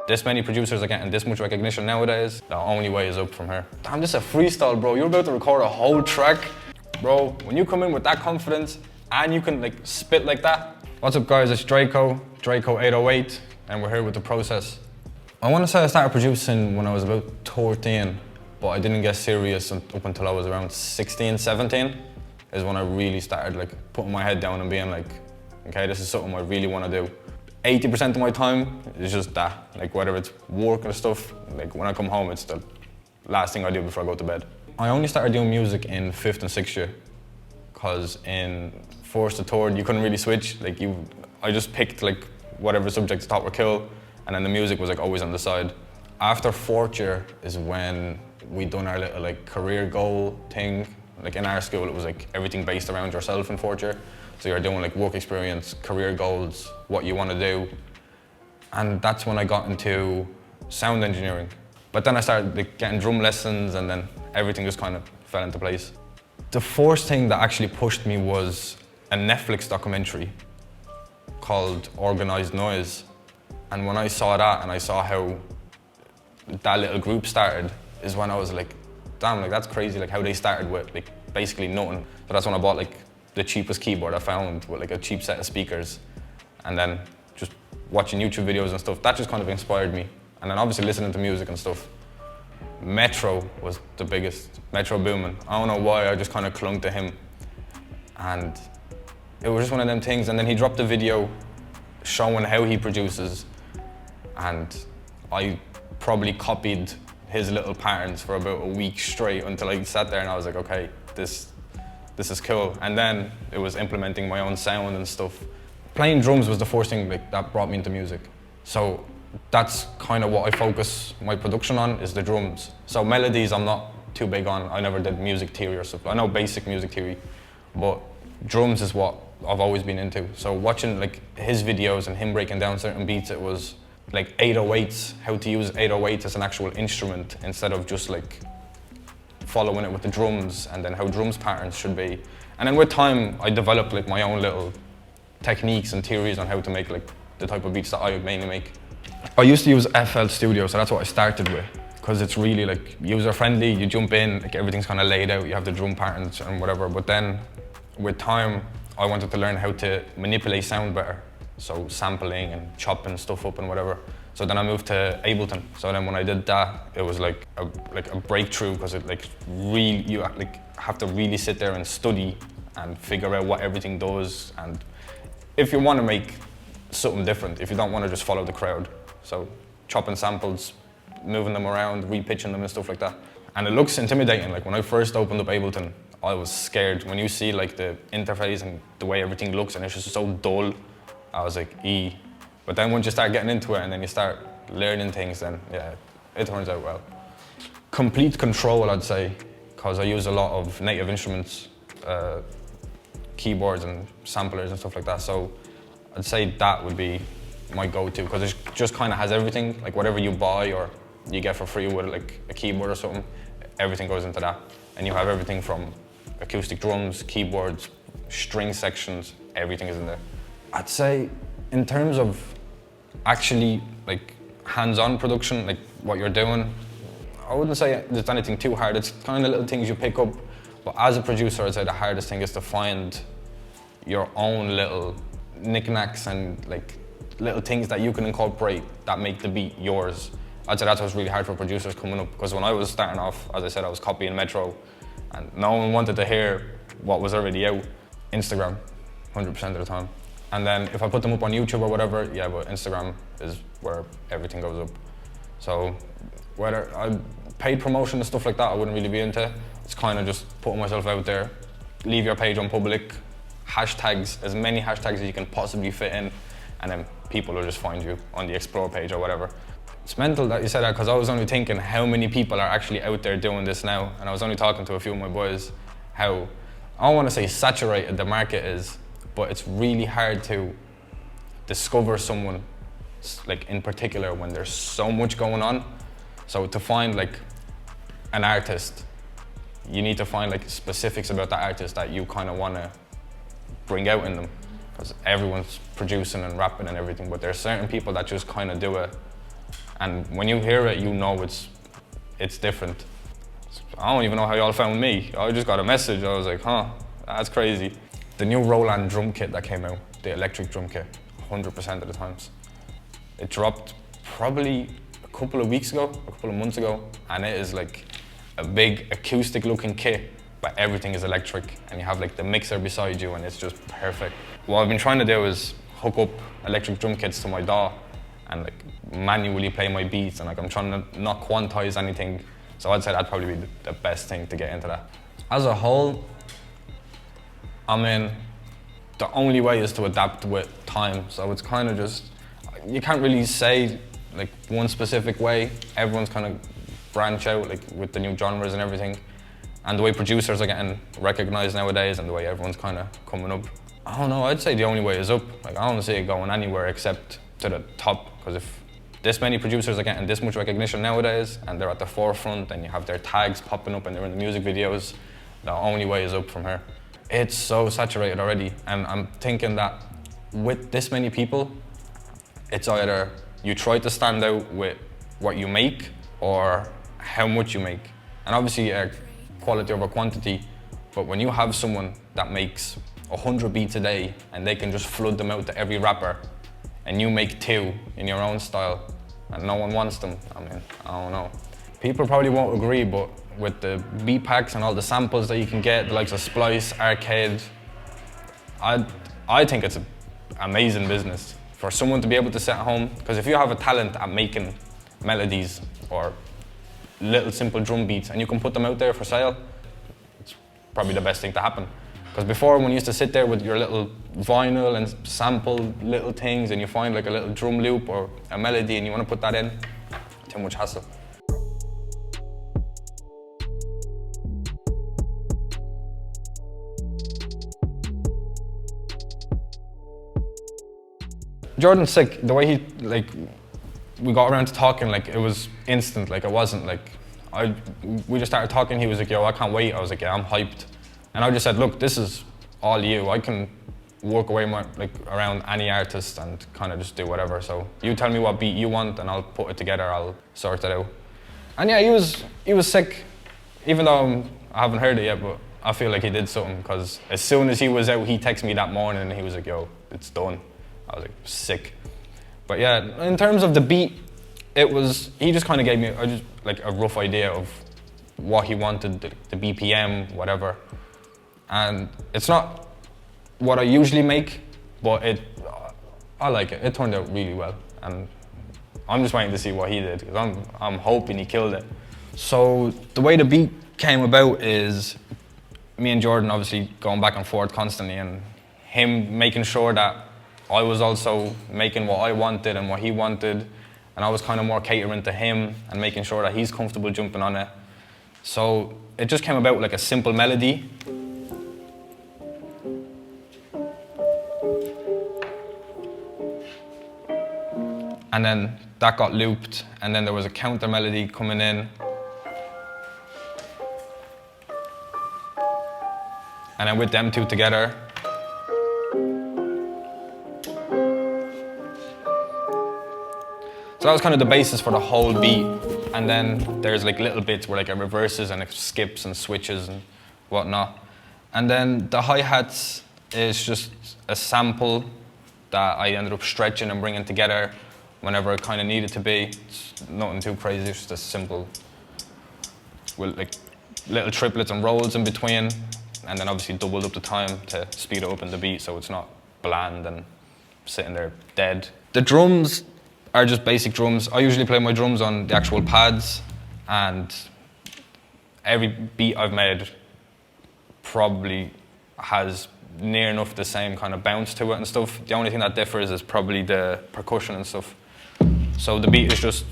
this many producers are getting this much recognition nowadays, the only way is up from here. Damn, this is a freestyle, bro. You're about to record a whole track. Bro, when you come in with that confidence and you can like spit like that. What's up guys, it's Dray-Ko, Dray-Ko 808, and we're here with the process. I want to say I started producing when I was about 13, but I didn't get serious up until I was around 16, 17, is when I really started like putting my head down and being like, okay, this is something I really want to do. 80% of my time is just that, like whether it's work or stuff, like when I come home, it's the last thing I do before I go to bed. I only started doing music in 5th and 6th year, because in 4th to 3rd, you couldn't really switch. Like I just picked like whatever subjects I thought were cool, and then the music was like always on the side. After 4th year is when we done our little like career goal thing. Like in our school, it was like everything based around yourself in 4th year. So you're doing like work experience, career goals, what you want to do. And that's when I got into sound engineering. But then I started like getting drum lessons, and then everything just kind of fell into place. The first thing that actually pushed me was a Netflix documentary called Organized Noise. And when I saw that and I saw how that little group started, is when I was like, damn, like that's crazy, like how they started with like basically nothing. So that's when I bought like the cheapest keyboard I found with like a cheap set of speakers. And then just watching YouTube videos and stuff, that just kind of inspired me. And then obviously listening to music and stuff. Metro was the biggest, Metro Boomin. I don't know why, I just kind of clung to him. And it was just one of them things. And then he dropped a video showing how he produces. And I probably copied his little patterns for about a week straight until I sat there and I was like, okay, this is cool. And then it was implementing my own sound and stuff. Playing drums was the first thing like, that brought me into music. So that's kind of what I focus my production on, is the drums. So melodies I'm not too big on. I never did music theory or stuff. I know basic music theory, but drums is what I've always been into. So watching like his videos and him breaking down certain beats, it was like 808s, how to use 808 as an actual instrument instead of just like following it with the drums, and then how drums patterns should be. And then with time, I developed like my own little techniques and theories on how to make like the type of beats that I mainly make. I used to use FL Studio, so that's what I started with, because it's really like user friendly. You jump in, like everything's kind of laid out, you have the drum patterns and whatever. But then with time, I wanted to learn how to manipulate sound better. So sampling and chopping stuff up and whatever. So then I moved to Ableton. So then when I did that, it was like a breakthrough, because it like really, you like have to really sit there and study and figure out what everything does. And if you want to make something different, if you don't want to just follow the crowd. So chopping samples, moving them around, repitching them and stuff like that. And it looks intimidating. Like when I first opened up Ableton, I was scared. When you see like the interface and the way everything looks and it's just so dull, I was like, ee. But then once you start getting into it and then you start learning things, then yeah, it turns out well. Complete control, I'd say, because I use a lot of native instruments, keyboards and samplers and stuff like that. So I'd say that would be my go-to, because it just kind of has everything, like whatever you buy or you get for free with like a keyboard or something, everything goes into that. And you have everything from acoustic drums, keyboards, string sections, everything is in there. I'd say in terms of actually like hands-on production, like what you're doing, I wouldn't say there's anything too hard. It's kind of little things you pick up. But as a producer, I'd say the hardest thing is to find your own little knickknacks and like little things that you can incorporate that make the beat yours. I'd say that's what's really hard for producers coming up, because when I was starting off, as I said, I was copying Metro and no one wanted to hear what was already out. Instagram, 100% of the time. And then if I put them up on YouTube or whatever, yeah, but Instagram is where everything goes up. So whether I paid promotion and stuff like that, I wouldn't really be into. It's kind of just putting myself out there, leave your page on public, hashtags, as many hashtags as you can possibly fit in, and then people will just find you on the explore page or whatever. It's mental that you said that, because I was only thinking how many people are actually out there doing this now. And I was only talking to a few of my boys how, I don't want to say saturated the market is, but it's really hard to discover someone like in particular when there's so much going on. So to find like an artist, you need to find like specifics about that artist that you kind of want to bring out in them, because everyone's producing and rapping and everything, but there's certain people that just kind of do it And when you hear it, you know it's different. I don't even know how y'all found me. I just got a message. I was like, huh, that's crazy. The new Roland drum kit that came out, the electric drum kit, 100% of the times. It dropped probably a couple of weeks ago, a couple of months ago, and it is like a big acoustic looking kit, but everything is electric, and you have like the mixer beside you, and it's just perfect. What I've been trying to do is hook up electric drum kits to my DAW and like manually play my beats, and like I'm trying to not quantize anything. So I'd say that'd probably be the best thing to get into that. As a whole, I mean, the only way is to adapt with time. So it's kind of just, you can't really say like one specific way. Everyone's kind of branch out like with the new genres and everything. And the way producers are getting recognized nowadays and the way everyone's kind of coming up. I don't know, I'd say the only way is up. Like I don't see it going anywhere except to the top, because if this many producers are getting this much recognition nowadays and they're at the forefront and you have their tags popping up and they're in the music videos, the only way is up from here. It's so saturated already, and I'm thinking that with this many people, it's either you try to stand out with what you make or how much you make. And obviously quality over quantity, but when you have someone that makes 100 beats a day and they can just flood them out to every rapper, and you make 2 in your own style and no one wants them, I mean, I don't know. People probably won't agree, but with the beat packs and all the samples that you can get, the likes of Splice, Arcade, I think it's an amazing business for someone to be able to sit at home, because if you have a talent at making melodies or little simple drum beats and you can put them out there for sale, it's probably the best thing to happen. Because before, when you used to sit there with your little vinyl and sample little things and you find like a little drum loop or a melody and you want to put that in, too much hassle. Jordxn's sick. The way he, like, we got around to talking, like, it was instant. Like, it wasn't like, we just started talking. He was like, yo, I can't wait. I was like, yeah, I'm hyped. And I just said, look, this is all you. I can work away around any artist and kind of just do whatever. So you tell me what beat you want and I'll put it together, I'll sort it out. And yeah, he was sick, even though I haven't heard it yet, but I feel like he did something, because as soon as he was out, he texted me that morning and he was like, yo, it's done. I was like, sick. But yeah, in terms of the beat, he just kind of gave me like a rough idea of what he wanted, the BPM, whatever. And it's not what I usually make, but I like it. It turned out really well. And I'm just waiting to see what he did, because I'm hoping he killed it. So the way the beat came about is me and Jordxn obviously going back and forth constantly, and him making sure that I was also making what I wanted and what he wanted, and I was kind of more catering to him and making sure that he's comfortable jumping on it. So it just came about like a simple melody. And then that got looped, and then there was a counter melody coming in. And then with them two together, so that was kind of the basis for the whole beat. And then there's like little bits where like it reverses and it skips and switches and whatnot. And then the hi-hats is just a sample that I ended up stretching and bringing together whenever it kind of needed to be. It's nothing too crazy, it's just a simple, with like little triplets and rolls in between, and then obviously doubled up the time to speed it up in the beat so it's not bland and sitting there dead. The drums are just basic drums. I usually play my drums on the actual pads, and every beat I've made probably has near enough the same kind of bounce to it and stuff. The only thing that differs is probably the percussion and stuff. So the beat is just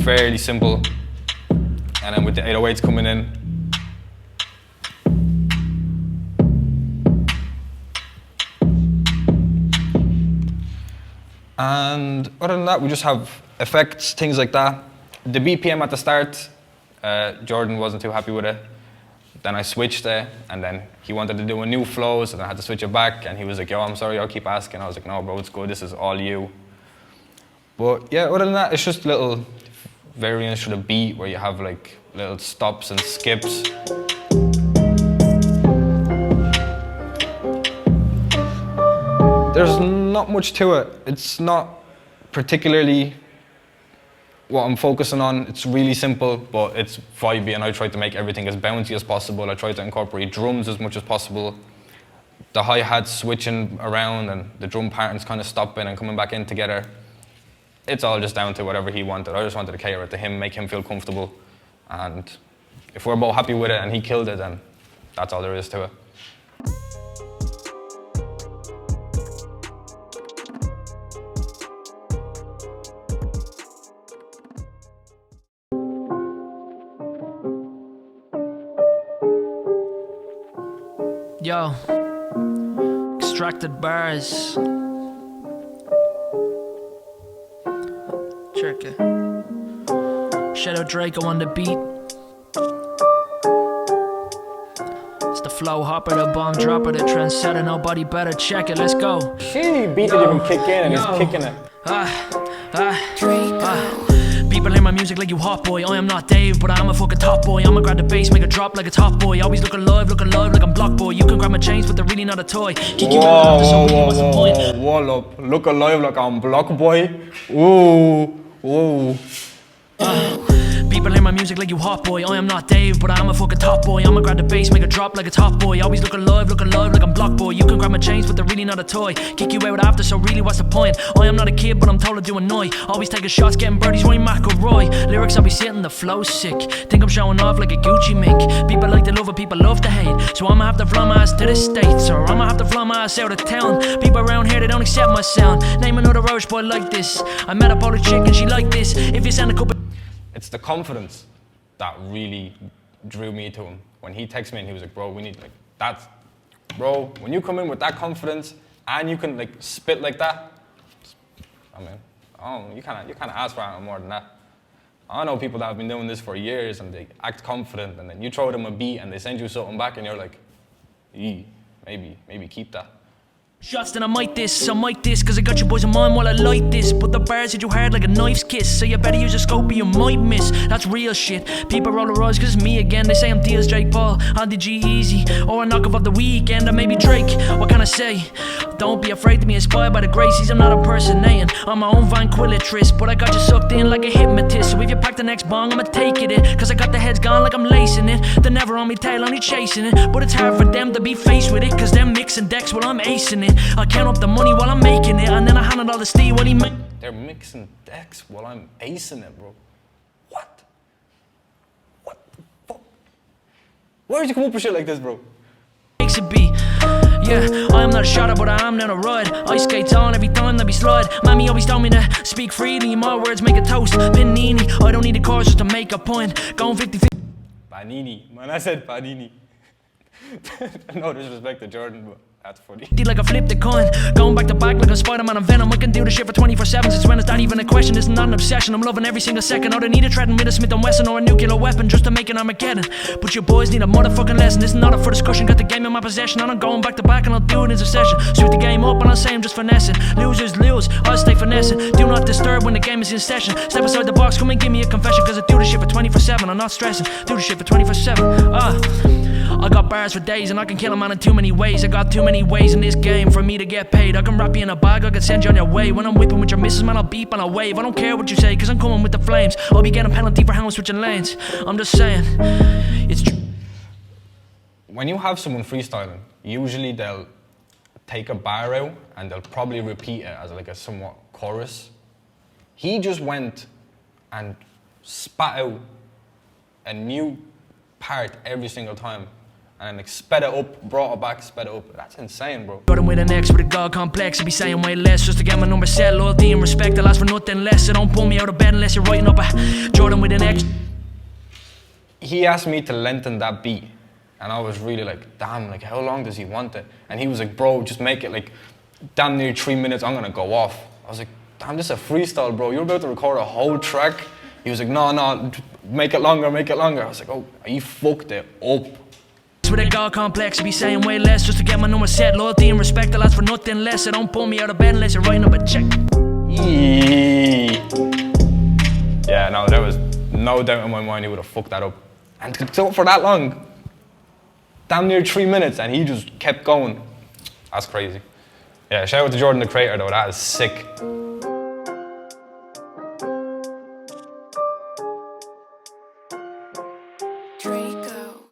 fairly simple, and then with the 808s coming in, and other than that, we just have effects, things like that. The BPM at the start, Jordxn wasn't too happy with it. Then I switched it, and then he wanted to do a new flow, so then I had to switch it back, and he was like, yo, I'm sorry, I'll keep asking. I was like, no, bro, it's good, this is all you. But yeah, other than that, it's just little variants to the beat where you have like little stops and skips. There's not much to it. It's not particularly what I'm focusing on. It's really simple, but it's vibey, and I try to make everything as bouncy as possible. I try to incorporate drums as much as possible. The hi-hats switching around and the drum patterns kind of stopping and coming back in together. It's all just down to whatever he wanted. I just wanted to cater it to him, make him feel comfortable. And if we're both happy with it and he killed it, then that's all there is to it. Yo, Xtracted Bars. Check it. Shout out Dray-Ko on the beat. It's the flow hopper, the bomb dropper, the trendsetter, nobody better. Check it, let's go. She beat didn't even kick in and he's kicking it. People hear my music like you hot boy. I am not Dave, but I'm a fucking top boy. I'ma grab the bass, make a drop like a top boy. Always looking alive like I'm block boy. You can grab my chains, but they're really not a toy. Whoa, look alive like I'm block boy. Whoa. People hear my music like you hot boy. I am not Dave, but I'm a fucking top boy. I'ma grab the bass, make a drop like a top boy. Always looking alive like I'm block boy. You can grab my chains, but they're really not a toy. Kick you out after, so really what's the point? I am not a kid, but I'm told to do annoy. Always taking shots, getting birdies, Roy McIlroy. Lyrics, I'll be sitting, the flow sick. Think I'm showing off like a Gucci mink. People like to love it, people love to hate. So I'ma have to fly my ass to the States, or I'ma have to fly my ass out of town. People around here, they don't accept my sound. Name another Irish boy like this. I met a Polish chick and she like this. If you send a couple... It's the confidence that really drew me to him. When he texted me and he was like, bro, we need like that. Bro, when you come in with that confidence and you can like spit like that, I mean, you can't ask for anything more than that. I know people that have been doing this for years and they act confident, and then you throw them a beat and they send you something back and you're like, maybe keep that. Shots, then I mic this, cause I got you boys in mind while I light this. But the bars hit you hard like a knife's kiss, so you better use a scope or you might miss. That's real shit. People roll their eyes cause it's me again. They say I'm Deals Drake Paul, on the G-Eazy, or a knockoff of the weekend, or maybe Drake. What can I say? Don't be afraid to be inspired by the Gracies. I'm not impersonating, I'm my own vanquillatress, but I got you sucked in like a hypnotist. So if you pack the next bong, I'ma take it in, cause I got the heads gone like I'm lacing it. They're never on me tail, only chasing it. But it's hard for them to be faced with it, cause they're mixing decks while I'm acing it. I count up the money while I'm making it, and then I hand it all to Steve while he make. They're mixing decks while I'm acing it, bro. What the fuck? Where did you come up with shit like this, bro? Makes it be. Yeah, I am not a shotter, but I am not a ride. Ice skates on every time that we slide. Mommy always told me to speak freely. My words make a toast. Panini, I don't need a chorus just to make a point. Going 50-50. Panini, man, I said Panini. No disrespect to Jordan, but that's funny. Like I flipped the coin, going back to back like a Spider-Man and Venom. I can do this shit for 24/7 since when it's not even a question. It's not an obsession, I'm loving every single second. I don't need a threat with a Smith & Wesson or a nuclear weapon just to make an Armageddon. But you boys need a motherfucking lesson. This is not up for discussion, got the game in my possession. And I'm going back to back and I'll do it in succession. Switch the game up and I'll say I'm just finessing. Losers lose, I'll stay finessing. Do not disturb when the game is in session. Step aside the box, come and give me a confession, cause I do this shit for 24/7, I'm not stressing. Do this shit for 24/7, I got bars for days and I can kill a man in too many ways. I got too many ways in this game for me to get paid. I can wrap you in a bag, I can send you on your way. When I'm whipping with your missus, man, I'll beep and I'll wave. I don't care what you say, cause I'm coming with the flames. I'll be getting a penalty for how I'm switching lanes. I'm just saying, it's true. When you have someone freestyling, usually they'll take a bar out and they'll probably repeat it as like a somewhat chorus. He just went and spat out a new part every single time. And like sped it up, brought it back, sped it up. That's insane, bro. Jordan with an X with a God complex. I be saying way less just to get my number set. Loyalty and respect, I last for nothing less. So don't pull me out of bed unless you're writing up a Jordan with an X. He asked me to lengthen that beat. And I was really like, damn, like how long does he want it? And he was like, bro, just make it like damn near 3 minutes, I'm gonna go off. I was like, damn, this is a freestyle, bro. You're about to record a whole track. He was like, no, make it longer, make it longer. I was like, oh, you fucked it up. With a God complex, I be saying way less just to get my number set. Loyalty and respect, I last for nothing less. So don't pull me out of bed unless you're writing up a check. Yeah, no, there was no doubt in my mind he would have fucked that up. And to do it for that long, damn near 3 minutes, and he just kept going. That's crazy. Yeah, shout out to Jordan the creator though, that is sick.